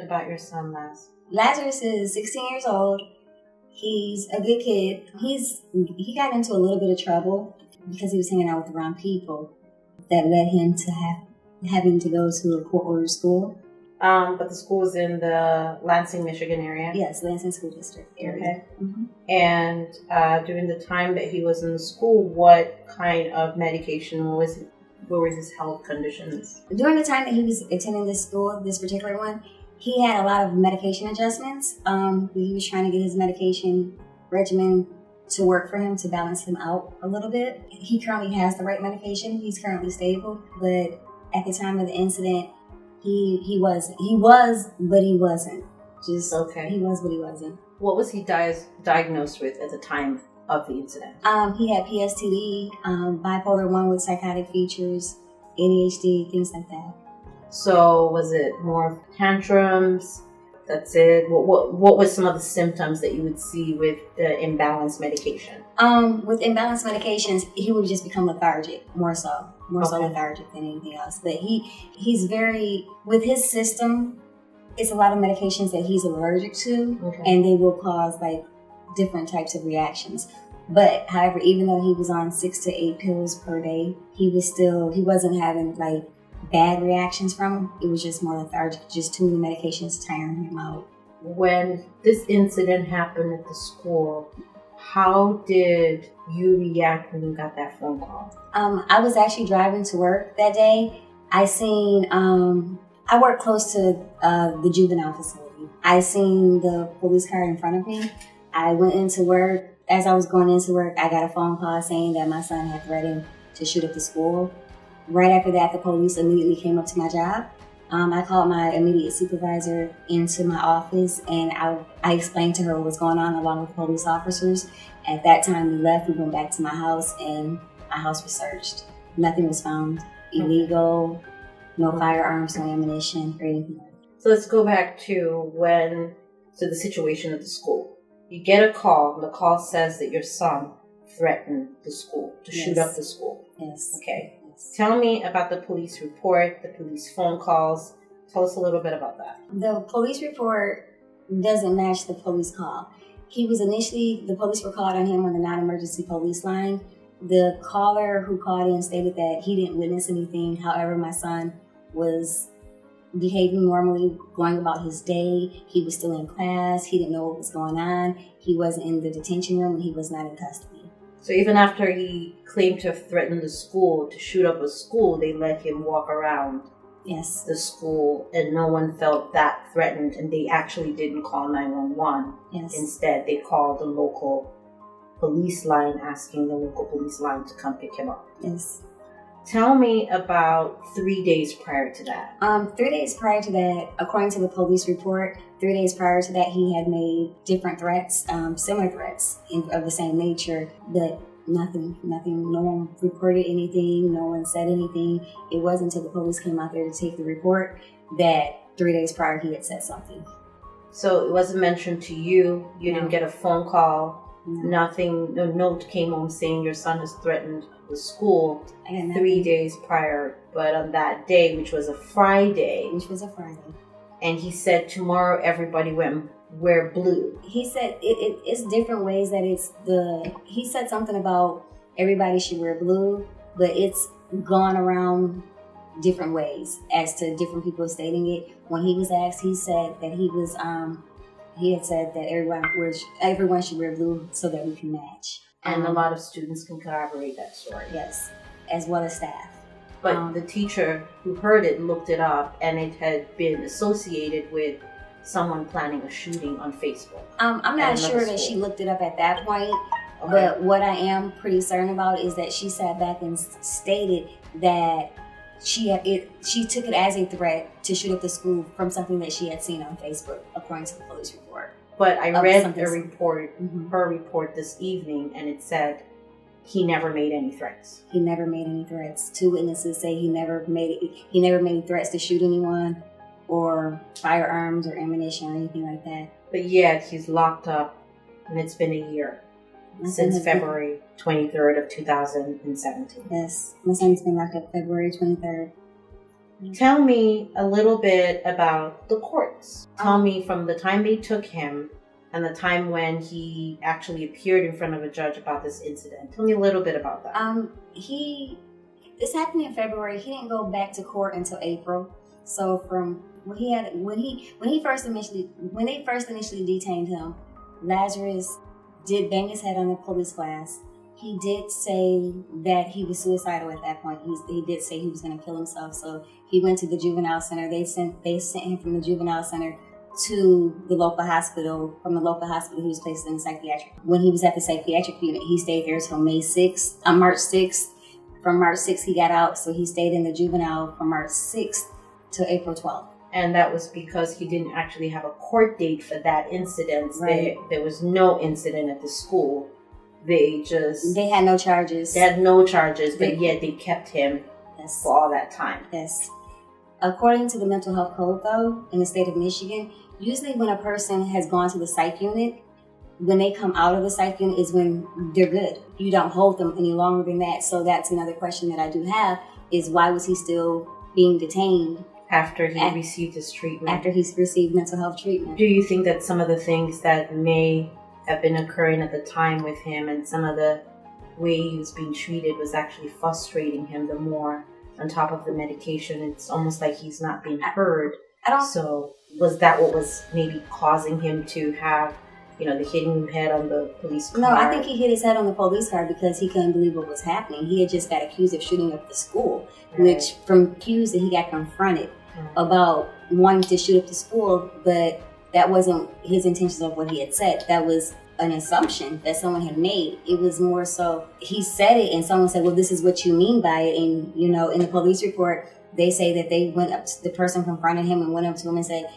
about your son, Laz? Lazarus is 16 years old. He's a good kid. He got into a little bit of trouble because he was hanging out with the wrong people that led him to having to go to a court-ordered school. But the school is in the Lansing, Michigan area? Yes, Lansing School District area. Okay. Mm-hmm. And during the time that he was in the school, what kind of medication what were his health conditions? During the time that he was attending this school, this particular one, he had a lot of medication adjustments. He was trying to get his medication regimen to work for him to balance him out a little bit. He currently has the right medication. He's currently stable, but at the time of the incident, he was, but he wasn't. Just okay. He was, but he wasn't. What was he diagnosed with at the time of the incident? He had PSTD, bipolar 1 with psychotic features, ADHD, things like that. So was it more tantrums? That's it. What were some of the symptoms that you would see with the imbalanced medication? With imbalanced medications, he would just become lethargic, more so lethargic than anything else. But he's very, with his system, it's a lot of medications that he's allergic to, and they will cause like different types of reactions. But however, even though he was on 6 to 8 pills per day, he wasn't having like bad reactions from them. It was just more lethargic, just too many medications tiring him out. When this incident happened at the school, how did you react when you got that phone call? I was actually driving to work that day. I work close to the juvenile facility. I seen the police car in front of me. I went into work. As I was going into work, I got a phone call saying that my son had threatened to shoot up the school. Right after that, the police immediately came up to my job. I called my immediate supervisor into my office, and I explained to her what was going on along with police officers. At that time, we left. We went back to my house, and my house was searched. Nothing was found illegal, no firearms, no ammunition, or anything like that. So let's go back to the situation at the school. You get a call, and the call says that your son threatened the school to shoot up the school. Yes. Okay. Tell me about the police report, the police phone calls. Tell us a little bit about that. The police report doesn't match the police call. The police were called on him on the non-emergency police line. The caller who called in stated that he didn't witness anything. However, my son was behaving normally, going about his day. He was still in class. He didn't know what was going on. He wasn't in the detention room, and he was not in custody. So even after he claimed to have threatened the school to shoot up a school, they let him walk around the school, and no one felt that threatened, and they actually didn't call 911. Yes. Instead, they called the local police line, asking the local police line to come pick him up. Yes. Tell me about 3 days prior to that. 3 days prior to that, according to the police report, 3 days prior to that, he had made different threats, similar threats of the same nature, but nothing. No one reported anything. No one said anything. It wasn't until the police came out there to take the report that 3 days prior he had said something. So it wasn't mentioned to you. You didn't get a phone call. Nothing. No note came home saying your son has threatened the school 3 days prior. But on that day, which was a Friday. And he said tomorrow everybody wear blue. He said it's different ways that he said something about everybody should wear blue, but it's gone around different ways as to different people stating it. When he was asked, he said that he had said that everyone should wear blue so that we can match. And a lot of students can corroborate that story. Yes, as well as staff. But the teacher who heard it looked it up, and it had been associated with someone planning a shooting on Facebook. I'm not sure that she looked it up at that point, but what I am pretty certain about is that she sat back and stated that she took it as a threat to shoot up the school from something that she had seen on Facebook, according to the police report. But I read her report this evening, and it said he never made any threats. He never made any threats. 2 witnesses say he never made threats to shoot anyone or firearms or ammunition or anything like that. But yet he's locked up, and it's been a year since February 23rd of 2017. Yes, my son's been locked up February 23rd. Tell me a little bit about the courts. Tell me from the time they took him and the time when he actually appeared in front of a judge about this incident. Tell me a little bit about that. This happened in February. He didn't go back to court until April. So from when they first initially detained him, Lazarus did bang his head on the police glass. He did say that he was suicidal at that point. He did say he was going to kill himself. So he went to the juvenile center. They sent him from the juvenile center to the local hospital. From the local hospital, he was placed in the psychiatric. When he was at the psychiatric unit, he stayed there till March 6th. From March 6th, he got out. So he stayed in the juvenile from March 6th to April 12th. And that was because he didn't actually have a court date for that incident. Right. There was no incident at the school. They had no charges. They had no charges, but yet they kept him for all that time. Yes. According to the mental health code, though, in the state of Michigan, usually when a person has gone to the psych unit, when they come out of the psych unit is when they're good. You don't hold them any longer than that. So that's another question that I do have is why was he still being detained? After he received his treatment. After he's received mental health treatment. Do you think that some of the things that may have been occurring at the time with him and some of the way he was being treated was actually frustrating him the more on top of the medication? It's almost like he's not being heard. So was that what was maybe causing him to have, the hitting his head on the police car? No, I think he hit his head on the police car because he couldn't believe what was happening. He had just got accused of shooting up the school, which from accused that he got confronted about wanting to shoot up the school, but that wasn't his intentions of what he had said. That was an assumption that someone had made. It was more so he said it and someone said, well, this is what you mean by it. And, in the police report, they say that they went up to the person confronted him and went up to him and said,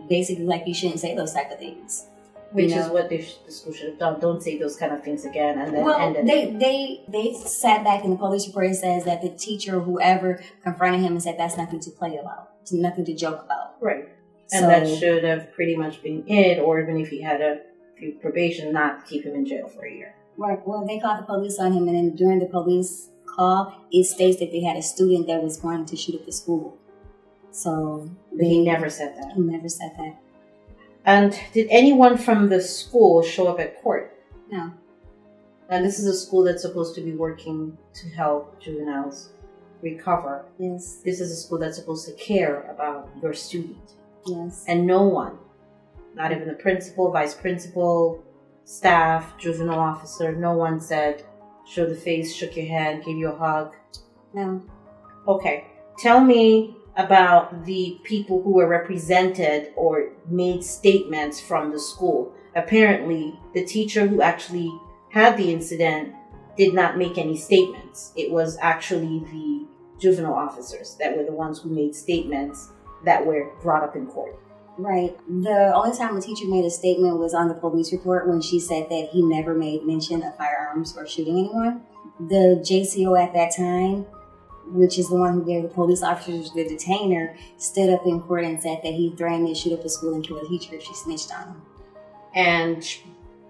basically like you shouldn't say those type of things. Which is what the school should have done. Don't say those kind of things again. And then they sat back in the police report. It says that the teacher, whoever confronted him and said that's nothing to play about, nothing to joke about. Right. And that should have pretty much been it, or even if he had a few probation, not keep him in jail for a year. Right. Well, they called the police on him, and then during the police call, it states that they had a student that was wanting to shoot up the school. So he never said that. He never said that. And did anyone from the school show up at court? No. And this is a school that's supposed to be working to help juveniles recover. Yes. This is a school that's supposed to care about your student. Yes. And no one, not even the principal, vice principal, staff, juvenile officer, no one said, showed the face, shook your hand, gave you a hug. No. Okay. Tell me about the people who were represented or made statements from the school. Apparently, the teacher who actually had the incident did not make any statements. It was actually the juvenile officers that were the ones who made statements that were brought up in court. Right. The only time the teacher made a statement was on the police report when she said that he never made mention of firearms or shooting anyone. The JCO at that time, which is the one who gave the police officers the detainer, stood up in court and said that he threatened to shoot up the school and kill a teacher if she snitched on him. And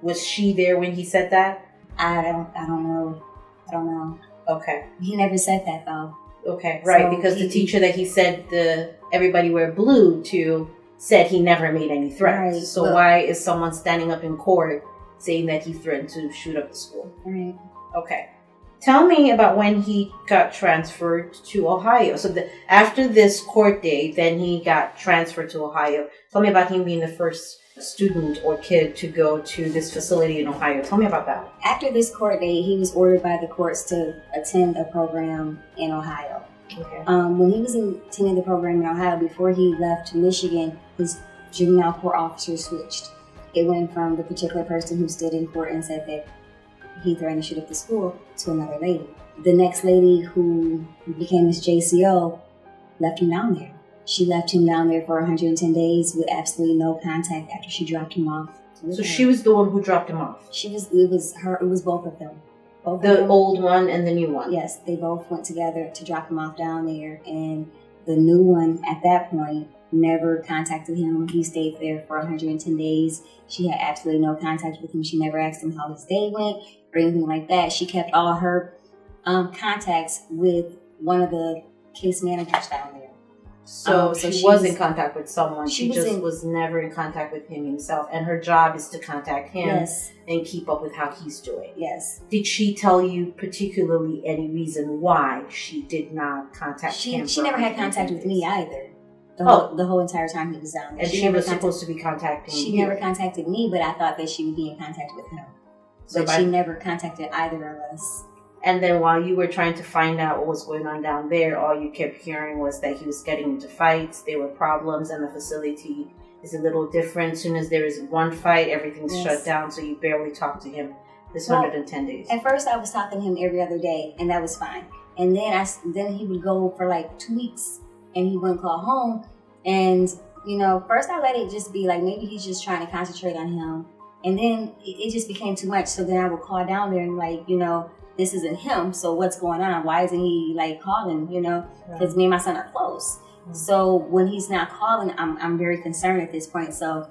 was she there when he said that? I don't know. Okay. He never said that though. Okay, right, so because the teacher that he said everybody wear blue to said he never made any threats. Right, so why is someone standing up in court saying that he threatened to shoot up the school? Right. Okay. Tell me about when he got transferred to Ohio. So after this court date, then he got transferred to Ohio. Tell me about him being the first student or kid to go to this facility in Ohio. Tell me about that. After this court date, he was ordered by the courts to attend a program in Ohio. Okay. When he was attending the program in Ohio, before he left to Michigan, his juvenile court officer switched. It went from the particular person who stood in court and said that he threatened to shoot up the school to another lady. The next lady who became his JCO left him down there. She left him down there for 110 days with absolutely no contact after she dropped him off. So she was the one who dropped him off? It was both of them. The old one and the new one? Yes, they both went together to drop him off down there, and the new one at that point never contacted him. He stayed there for 110 days. She had absolutely no contact with him. She never asked him how his day went or anything like that. She kept all her contacts with one of the case managers down there. So she was in contact with someone. She just was never in contact with him himself. And her job is to contact him and keep up with how he's doing. Yes. Did she tell you particularly any reason why she did not contact him? She never had contact with me either. The whole entire time he was down there. And she was supposed to be contacting you. She never contacted me, but I thought that she would be in contact with him. But she never contacted either of us. And then while you were trying to find out what was going on down there, all you kept hearing was that he was getting into fights, there were problems, and the facility is a little different. As soon as there is one fight, everything's shut down, so you barely talk to him this 110 days. At first, I was talking to him every other day, and that was fine. And then he would go for like 2 weeks, and he wouldn't call home. And, first I let it just be like, maybe he's just trying to concentrate on him. And then it just became too much. So then I would call down there and like, this isn't him. So what's going on? Why isn't he like calling, because me and my son are close. So when he's not calling, I'm very concerned at this point. So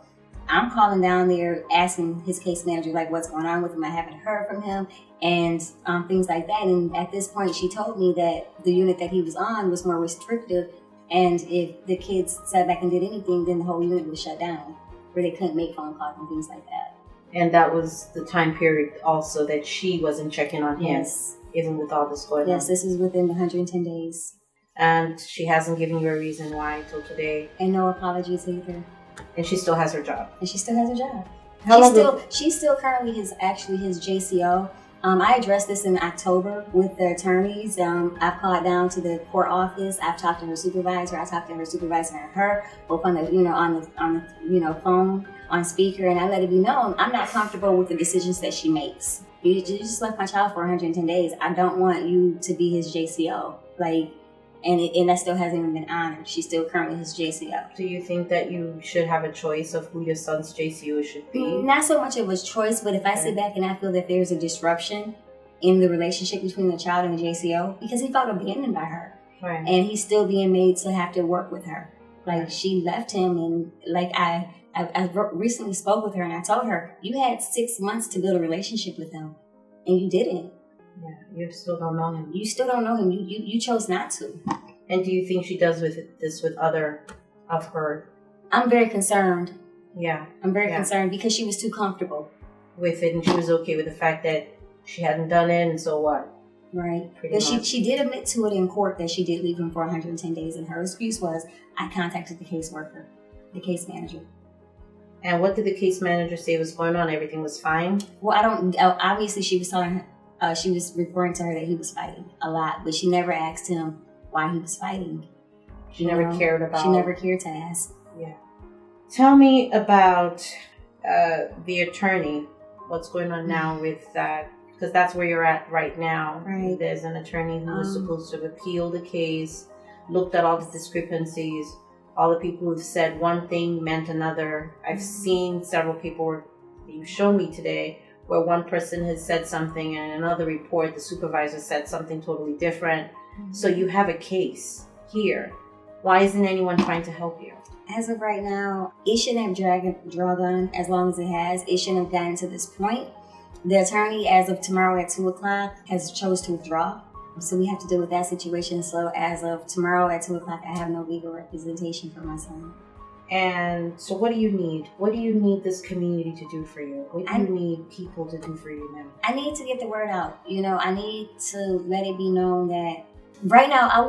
I'm calling down there, asking his case manager, like, what's going on with him? I haven't heard from him and things like that. And at this point, she told me that the unit that he was on was more restrictive. And if the kids sat back and did anything, then the whole unit was shut down, where they couldn't make phone calls and things like that. And that was the time period also that she wasn't checking on him, even with all this going on. Yes, this is within the 110 days. And she hasn't given you a reason why till today. And no apologies either. And she still has her job. And she still has her job. She's still currently his JCO. I addressed this in October with the attorneys. I've called down to the court office. I've talked to her supervisor. I talked to her supervisor and her, both on the phone, on speaker, and I let it be known I'm not comfortable with the decisions that she makes. You just left my child for 110 days. I don't want you to be his JCO. And that still hasn't even been honored. She's still currently his JCO. Do you think that you should have a choice of who your son's JCO should be? Not so much of a choice, but if I sit back and I feel that there's a disruption in the relationship between the child and the JCO, because he felt abandoned by her. Right. And he's still being made to have to work with her. She left him, and I recently spoke with her and I told her, you had 6 months to build a relationship with him and you didn't. Yeah, you still don't know him. You still don't know him. You chose not to. And do you think she does this with other of her? I'm very concerned. Yeah. I'm very concerned because she was too comfortable with it, and she was okay with the fact that she hadn't done it, and so what? Right. But she did admit to it in court that she did leave him for 110 days, and her excuse was, I contacted the caseworker, the case manager. And what did the case manager say was going on? Everything was fine? Well, obviously she was telling her, she was reporting to her that he was fighting a lot, but she never asked him why he was fighting. She never cared about. She never cared to ask. Yeah. Tell me about the attorney. What's going on now with that? Because that's where you're at right now. Right. There's an attorney who was supposed to appeal the case, looked at all the discrepancies. All the people who've said one thing meant another. I've seen several people you've shown me today where one person has said something and in another report the supervisor said something totally different. So you have a case here. Why isn't anyone trying to help you? As of right now, it shouldn't have dragged on as long as it has. It shouldn't have gotten to this point. The attorney, as of tomorrow at 2 o'clock, has chose to withdraw. So we have to deal with that situation. So as of tomorrow at 2 o'clock, I have no legal representation for my son. And so what do you need? What do you need this community to do for you? What do you need people to do for you now? I need to get the word out. I need to let it be known that right now I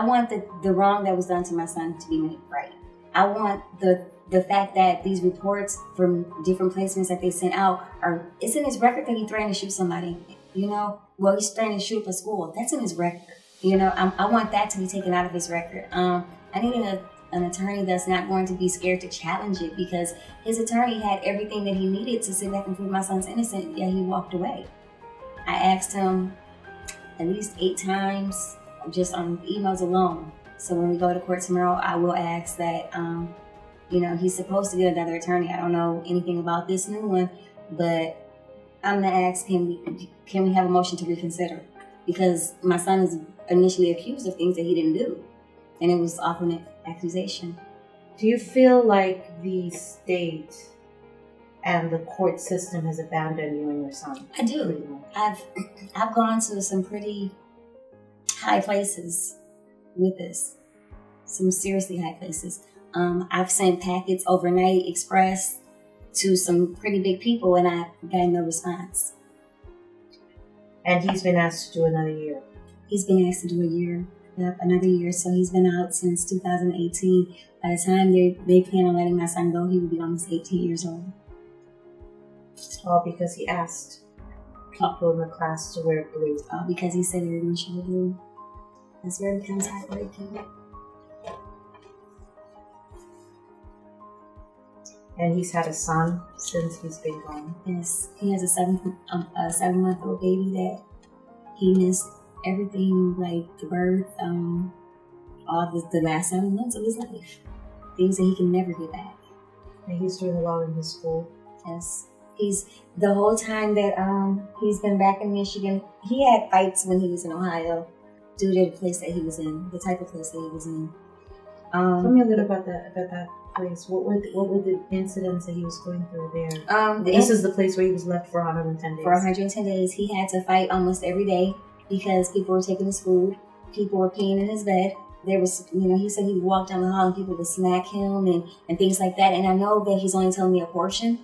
want the wrong that was done to my son to be made right. I want the fact that these reports from different placements that they sent out it's in his record that he threatened to shoot somebody. Well, he's threatening to shoot up a school. That's in his record. I want that to be taken out of his record. I need an attorney that's not going to be scared to challenge it, because his attorney had everything that he needed to sit back and prove my son's innocent, yet he walked away. I asked him at least 8 times just on emails alone. So when we go to court tomorrow, I will ask that, he's supposed to get another attorney. I don't know anything about this new one, but I'm going to ask, can we have a motion to reconsider? Because my son is initially accused of things that he didn't do, and it was off an accusation. Do you feel like the state and the court system has abandoned you and your son? I do. I've gone to some pretty high places with this, some seriously high places. I've sent packets overnight express to some pretty big people, and I got no response. And he's been asked to do another year. He's been asked to do a year. Yep, another year. So he's been out since 2018. By the time they plan on letting my son go, he would be almost 18 years old. All because he asked people in the class to wear blue. All because he said everyone should wear blue. That's where it becomes heartbreaking. And he's had a son since he's been gone. Yes, he has a 7-month-old baby that he missed everything, like the birth, all the last 7 months of his life. Things that he can never get back. And he's doing well in his school. Yes. He's, the whole time that he's been back in Michigan, he had fights when he was in Ohio due to the place that he was in, the type of place that he was in. Tell me a little about that place. What were the incidents that he was going through there? This is the place where he was left for 110 days. For 110 days, he had to fight almost every day because people were taking his food, people were peeing in his bed. There was, he said he would walk down the hall and people would smack him and things like that. And I know that he's only telling me a portion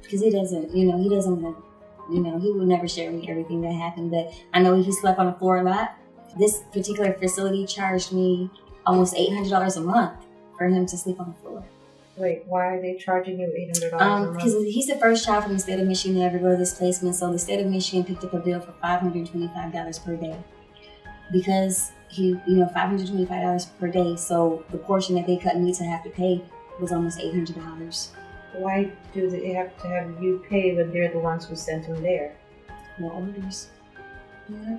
because he doesn't, he would never share with me everything that happened. But I know he slept on the floor a lot. This particular facility charged me almost $800 a month for him to sleep on the floor. Wait, why are they charging you $800 a month? Because he's the first child from the state of Michigan to ever go to this placement. So the state of Michigan picked up a bill for $525 per day. Because he, $525 per day. So the portion that they cut me to have to pay was almost $800. Why do they have to have you pay when they're the ones who sent him there? More orders. Yeah.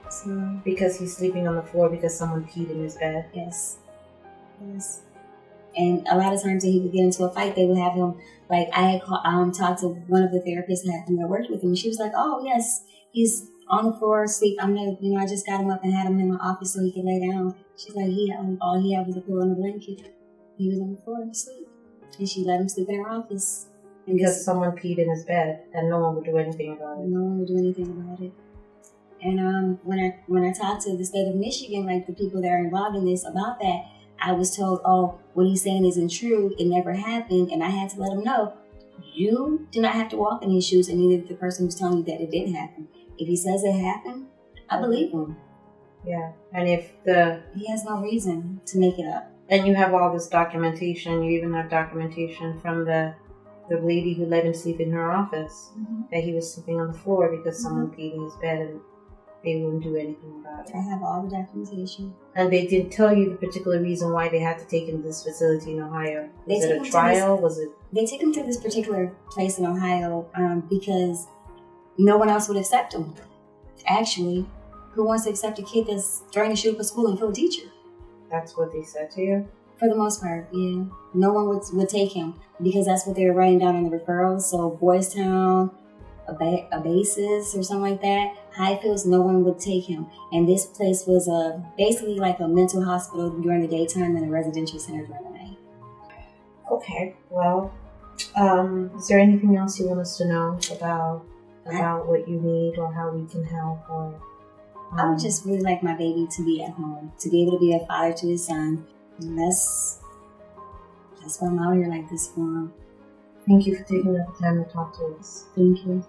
So because he's sleeping on the floor because someone peed in his bed. Yes. And a lot of times when he would get into a fight, they would have him, like, I had talked to one of the therapists that worked with him, and she was like, oh, yes, he's on the floor asleep. I just got him up and had him in my office so he could lay down. She's like, all he had was a pillow and a blanket. He was on the floor asleep. And she let him sleep in her office. Because someone peed in his bed and no one would do anything about it. No one would do anything about it. And when I talked to the state of Michigan, like the people that are involved in this about that, I was told, oh, what he's saying isn't true. It never happened. And I had to let him know, you do not have to walk in his shoes, and neither did the person who's telling you that it didn't happen. If he says it happened, I believe him. Yeah. And he has no reason to make it up. And you have all this documentation. You even have documentation from the lady who let him sleep in her office, that he was sleeping on the floor because someone peed in his bed and they wouldn't do anything about it. I have all the documentation. And they didn't tell you the particular reason why they had to take him to this facility in Ohio. Was it a trial? They took him to this particular place in Ohio because no one else would accept him. Actually, who wants to accept a kid that's trying to shoot up a school and kill a teacher? That's what they said to you? For the most part, yeah. No one would take him because that's what they were writing down in the referrals. So Boys Town, a basis or something like that, Highfields, no one would take him. And this place was basically like a mental hospital during the daytime and a residential center during the night. Okay, well, is there anything else you want us to know about what you need or how we can help? Or I would just really like my baby to be at home, to be able to be a father to his son. And that's why I'm out here like this for him. Thank you for taking the time to talk to us. Thank you.